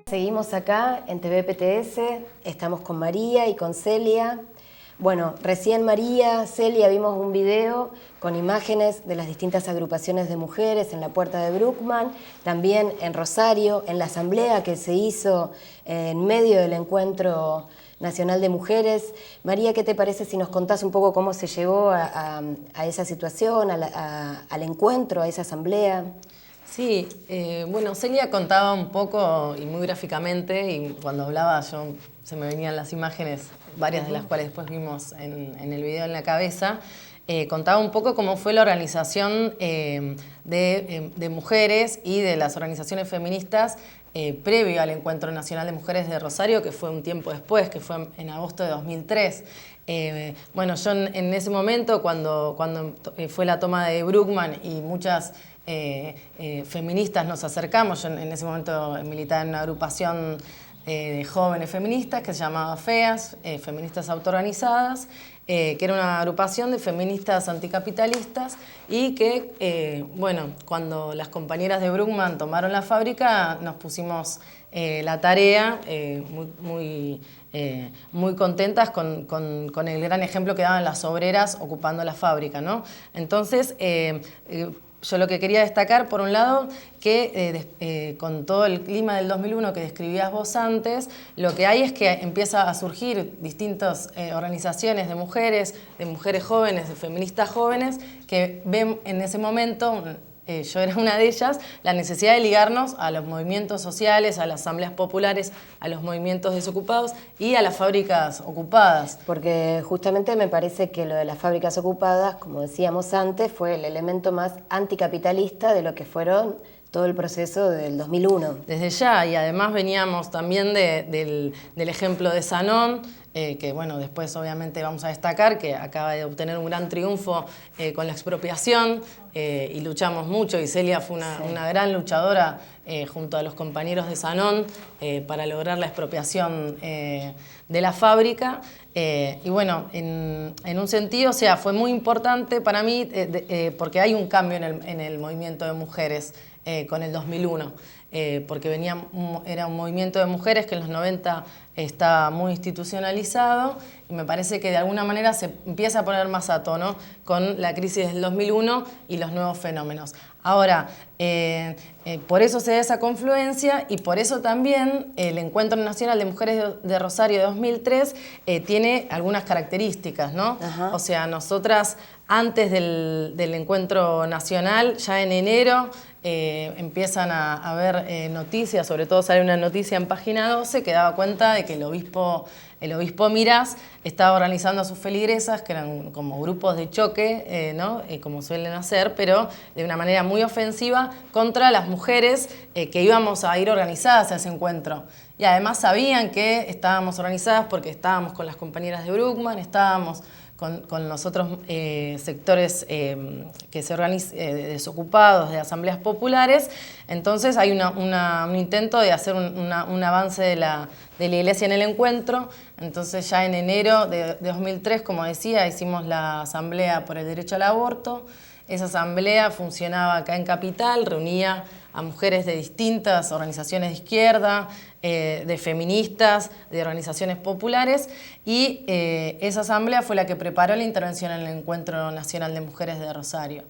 Seguimos acá en TV PTS, estamos con María y con Celia. Bueno, recién María, Celia, vimos un video con imágenes de las distintas agrupaciones de mujeres en la puerta de Bruckmann, también en Rosario, en la asamblea que se hizo en medio del Encuentro Nacional de Mujeres. María, ¿qué te parece si nos contás un poco cómo se llegó a esa situación, al encuentro, a esa asamblea? Sí, bueno, Celia contaba un poco y muy gráficamente, y cuando hablaba se me venían las imágenes, varias de las cuales después vimos en el video en la cabeza. Contaba un poco cómo fue la organización de mujeres y de las organizaciones feministas previo al Encuentro Nacional de Mujeres de Rosario, que fue un tiempo después, que fue en agosto de 2003. Bueno, yo en ese momento, cuando fue la toma de Bruckmann y muchas feministas nos acercamos, yo en ese momento militaba en una agrupación de jóvenes feministas que se llamaba FEAS, Feministas Autoorganizadas, que era una agrupación de feministas anticapitalistas y que, bueno, cuando las compañeras de Bruckmann tomaron la fábrica, nos pusimos la tarea muy contentas con el gran ejemplo que daban las obreras ocupando la fábrica, ¿no? Entonces, yo lo que quería destacar, por un lado, que con todo el clima del 2001 que describías vos antes, lo que hay es que empieza a surgir distintas organizaciones de mujeres jóvenes, de feministas jóvenes, que ven en ese momento, yo era una de ellas, la necesidad de ligarnos a los movimientos sociales, a las asambleas populares, a los movimientos desocupados y a las fábricas ocupadas. Porque justamente me parece que lo de las fábricas ocupadas, como decíamos antes, fue el elemento más anticapitalista de lo que fueron todo el proceso del 2001. Desde ya, y además veníamos también del ejemplo de Sanón, que bueno, después obviamente vamos a destacar que acaba de obtener un gran triunfo con la expropiación, y luchamos mucho, y Celia fue una gran luchadora junto a los compañeros de Sanón para lograr la expropiación de la fábrica. Y bueno, en un sentido, o sea, fue muy importante para mí porque hay un cambio en el movimiento de mujeres con el 2001. Porque era un movimiento de mujeres que en los 90 estaba muy institucionalizado, y me parece que de alguna manera se empieza a poner más a tono con la crisis del 2001 y los nuevos fenómenos. Ahora, por eso se da esa confluencia, y por eso también el Encuentro Nacional de Mujeres de Rosario de 2003 tiene algunas características, ¿no? Ajá. O sea, nosotras antes del Encuentro Nacional, ya en enero, empiezan a haber noticias, sobre todo sale una noticia en Página 12 que daba cuenta de que el obispo Mirás estaba organizando a sus feligresas, que eran como grupos de choque, ¿no? Como suelen hacer, pero de una manera muy ofensiva contra las mujeres que íbamos a ir organizadas a ese encuentro. Y además sabían que estábamos organizadas porque estábamos con las compañeras de Bruckmann, estábamos con los otros sectores que se desocupados, de asambleas populares. Entonces hay un intento de hacer un avance de la Iglesia en el encuentro. Entonces ya en enero de 2003, como decía, hicimos la asamblea por el derecho al aborto. Esa asamblea funcionaba acá en Capital, reunía a mujeres de distintas organizaciones de izquierda, de feministas, de organizaciones populares, y esa asamblea fue la que preparó la intervención en el Encuentro Nacional de Mujeres de Rosario.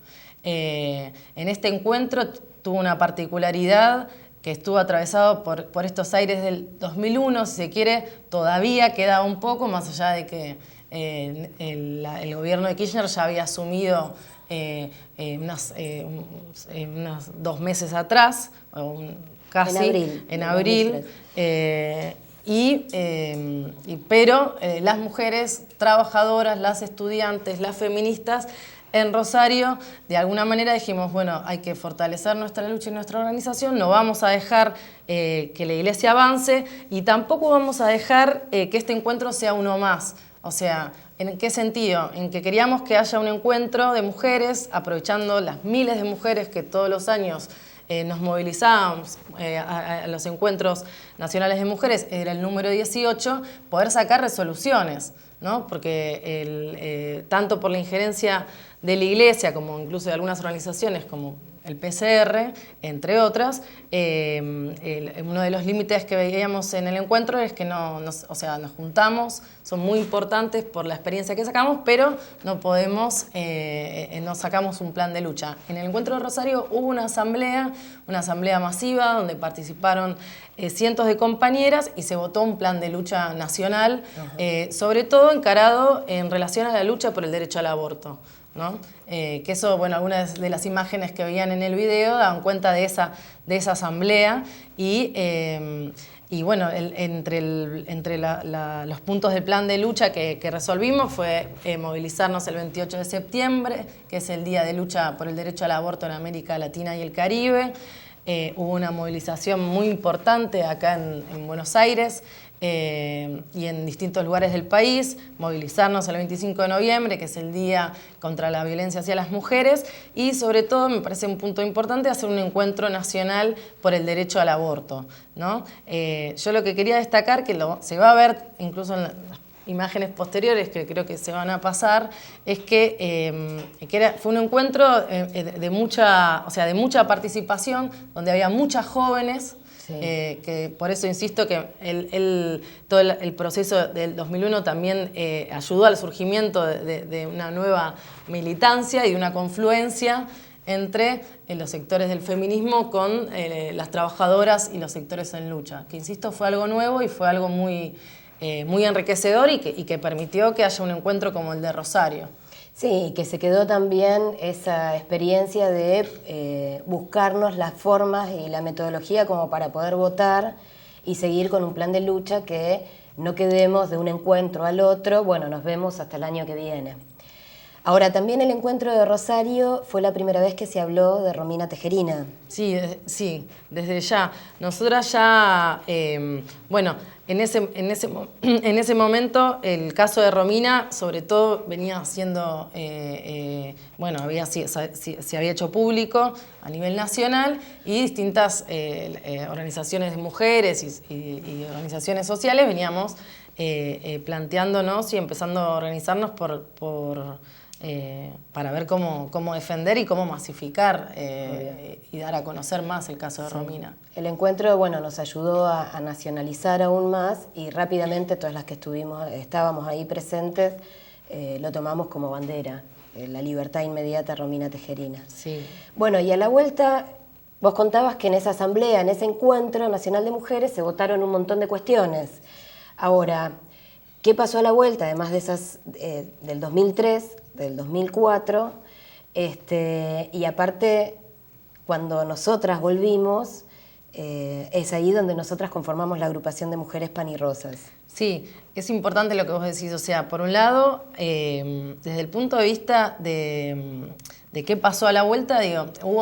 En este encuentro tuvo una particularidad que estuvo atravesado por estos aires del 2001, si se quiere, todavía queda un poco, más allá de que el gobierno de Kirchner ya había asumido unos 2 meses atrás, casi, en abril, pero las mujeres trabajadoras, las estudiantes, las feministas en Rosario, de alguna manera dijimos, bueno, hay que fortalecer nuestra lucha y nuestra organización, no vamos a dejar que la Iglesia avance, y tampoco vamos a dejar que este encuentro sea uno más. O sea, ¿en qué sentido? En que queríamos que haya un encuentro de mujeres, aprovechando las miles de mujeres que todos los años nos movilizábamos a los encuentros nacionales de mujeres, era el número 18, poder sacar resoluciones, ¿no? Porque tanto por la injerencia de la Iglesia como incluso de algunas organizaciones como el PCR, entre otras. Uno de los límites que veíamos en el encuentro es que nos juntamos, son muy importantes por la experiencia que sacamos, pero no sacamos un plan de lucha. En el encuentro de Rosario hubo una asamblea masiva donde participaron cientos de compañeras y se votó un plan de lucha nacional, sobre todo encarado en relación a la lucha por el derecho al aborto, ¿no? Que eso, bueno, algunas de las imágenes que veían en el video daban cuenta de esa asamblea y bueno, entre los puntos del plan de lucha que resolvimos fue movilizarnos el 28 de septiembre, que es el Día de Lucha por el Derecho al Aborto en América Latina y el Caribe. Hubo una movilización muy importante acá en Buenos Aires y en distintos lugares del país, movilizarnos el 25 de noviembre, que es el Día contra la Violencia hacia las Mujeres, y sobre todo, me parece un punto importante, hacer un encuentro nacional por el derecho al aborto, ¿no? Yo lo que quería destacar, que se va a ver incluso en las imágenes posteriores que creo que se van a pasar, es que fue un encuentro de mucha participación, donde había muchas jóvenes. Sí. Que por eso insisto que todo el proceso del 2001 también ayudó al surgimiento de una nueva militancia y de una confluencia entre los sectores del feminismo con las trabajadoras y los sectores en lucha, que insisto fue algo nuevo y fue algo muy enriquecedor y que permitió que haya un encuentro como el de Rosario. Sí, que se quedó también esa experiencia de buscarnos las formas y la metodología como para poder votar y seguir con un plan de lucha, que no quedemos de un encuentro al otro, bueno, nos vemos hasta el año que viene. Ahora, también el encuentro de Rosario fue la primera vez que se habló de Romina Tejerina. Sí, desde ya. Nosotras ya, bueno, en ese momento el caso de Romina, sobre todo, venía siendo, bueno, se había hecho público a nivel nacional y distintas organizaciones de mujeres y organizaciones sociales veníamos planteándonos y empezando a organizarnos para ver cómo defender y cómo masificar y dar a conocer más el caso de Romina. El encuentro, bueno, nos ayudó a nacionalizar aún más y rápidamente todas las que estábamos ahí presentes lo tomamos como bandera, la libertad inmediata Romina Tejerina. Sí. Bueno, y a la vuelta, vos contabas que en esa asamblea, en ese encuentro nacional de mujeres, se votaron un montón de cuestiones. Ahora, ¿qué pasó a la vuelta? Además de esas del 2003, del 2004, y aparte, cuando nosotras volvimos, es ahí donde nosotras conformamos la agrupación de mujeres Pan y Rosas. Sí, es importante lo que vos decís. O sea, por un lado, desde el punto de vista de qué pasó a la vuelta,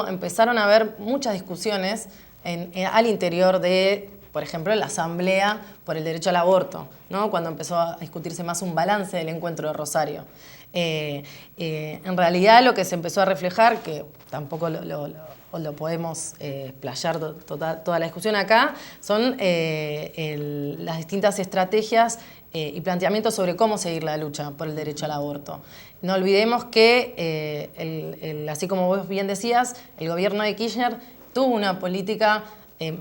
empezaron a haber muchas discusiones al interior de, por ejemplo, la Asamblea por el Derecho al Aborto, ¿no? Cuando empezó a discutirse más un balance del encuentro de Rosario. En realidad lo que se empezó a reflejar, que tampoco lo podemos explayar toda la discusión acá, son las distintas estrategias y planteamientos sobre cómo seguir la lucha por el derecho al aborto. No olvidemos que, así como vos bien decías, el gobierno de Kirchner tuvo una política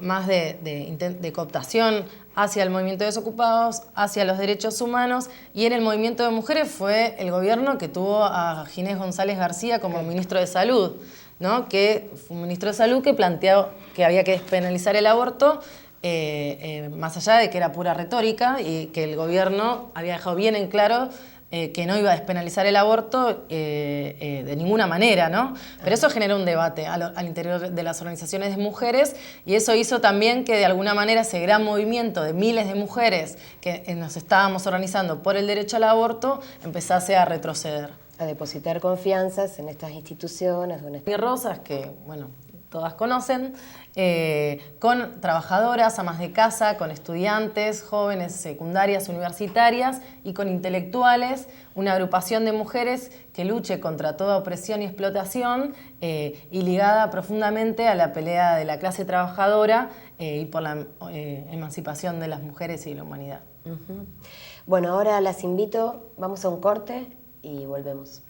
más de cooptación hacia el movimiento de desocupados, hacia los derechos humanos, y en el movimiento de mujeres fue el gobierno que tuvo a Ginés González García como ministro de Salud, ¿no? Que fue un ministro de Salud que planteó que había que despenalizar el aborto, más allá de que era pura retórica y que el gobierno había dejado bien en claro que no iba a despenalizar el aborto de ninguna manera, ¿no? Pero eso generó un debate al interior de las organizaciones de mujeres y eso hizo también que de alguna manera ese gran movimiento de miles de mujeres que nos estábamos organizando por el derecho al aborto empezase a retroceder. A depositar confianzas en estas instituciones. Y Rosas, que, bueno, todas conocen, con trabajadoras, amas de casa, con estudiantes, jóvenes secundarias, universitarias y con intelectuales, una agrupación de mujeres que luche contra toda opresión y explotación y ligada profundamente a la pelea de la clase trabajadora y por la emancipación de las mujeres y de la humanidad. Uh-huh. Bueno, ahora las invito, vamos a un corte y volvemos.